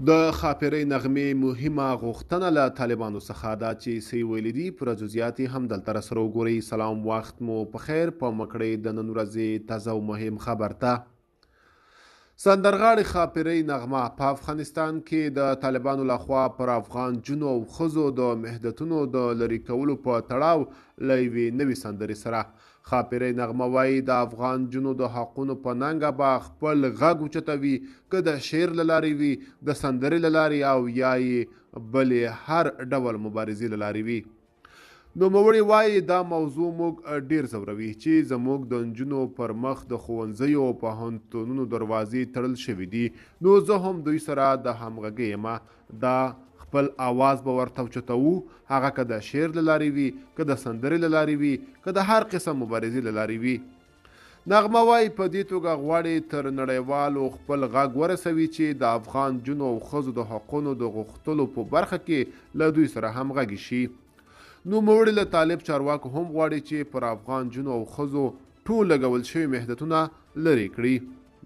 د ښاپیرۍ نغمې مهمه غوښتنه له طالبانو څخه ده چې څه یې ویلي دي پوره جزئیات یې هم دلته راسره وګورئ. سلام، وخت مو په خیر. په مکړئ د نن ورځې تازه او مهم خبر ته. سندرغاړې ښاپیرۍ نغمه په افغانستان کې د طالبانو لخوا پر افغان جنو او ښځو د محدودیتونو د لرې کولو په تړاو له یوې نوې سندرې سره. ښاپیرۍ نغمه وایي د افغان جنو د حقونو په ننګه به خپل غږ اوچتوي، که د شعر له لارې وي، د سندرې له لارې او یا یې بلې هر ډول مبارزې له لارې وي. نوموړي وایي دا موضوع موږ ډیر ځوروي چې زموږ د نجونو پر مخ د ښوونځیو او پوهنتونونو دروازې تړل شوي دي، نو زه هم دوی سره د همغږۍ یم. دا خپل آواز به ورته اوچتوو، هغه که د شعر له لارې وي، که د سندرې له لارې وي، که د هر قسم مبارزې له لارې وي. نغمه وایي په دې توګه غواړي تر نړیوالو خپل غږ ورسوي چې د افغان جنو او ښځو د حقونو د غوښتلو په برخه کې له دوی سره همغږي شي. نوموړي له طالب چارواکو هم غواړي چې پر افغان جنو او ښځو ټول لګول شوي محدودیتونه لرې کړي.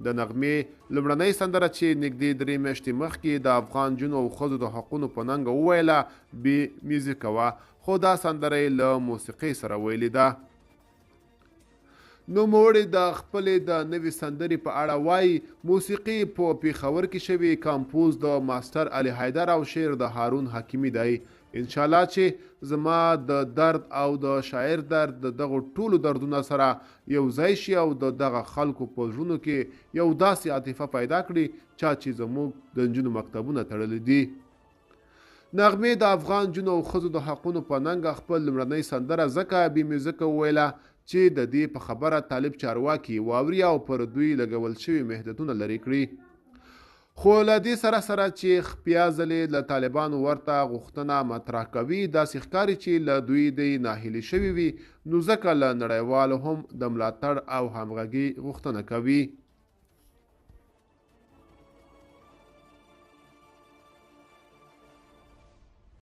د نغمې لومړنۍ سندره چې نږدې 3 میاشتې مخکې د افغان جنو او ښځو د حقونو په ننګه وویله بې میوزیکه وه، خو دا سندره یې له موسیقۍ سره ویلې ده. نوموړي د خپلې د نوې سندرې په اړه وایي موسیقي په پیښور کې شوې، کمپوز د ماستر علي حیدر او شعر د هارون حکیمي دی. انشاءالله چې زما د درد او د شاعر درد د دغو ټولو دردونه سره یو ځای شي او د دغه خلکو په زړونو کې یو داسې عاطفه پیدا کړي چې زموږ د نجونو مکتبونه تړلي دي. نغمې د افغان جنو او ښځو د حقونو په ننګه خپل لومړنۍ سندره ځکه بې میوزیکه وویله چې د دې په خبره طالب چارواکي واوري او پر دوی لګول شوي محدودیتونه لرې کړي. خو له دې سره سره چې خپیا ځلې له طالبانو ورته غوښتنه مطرح کوي، داسې ښکاري چې له دوی د ناهیلي شوي وي، نو ځکه له نړیوالو هم د ملاتړ او همغږي غوښتنه کوي.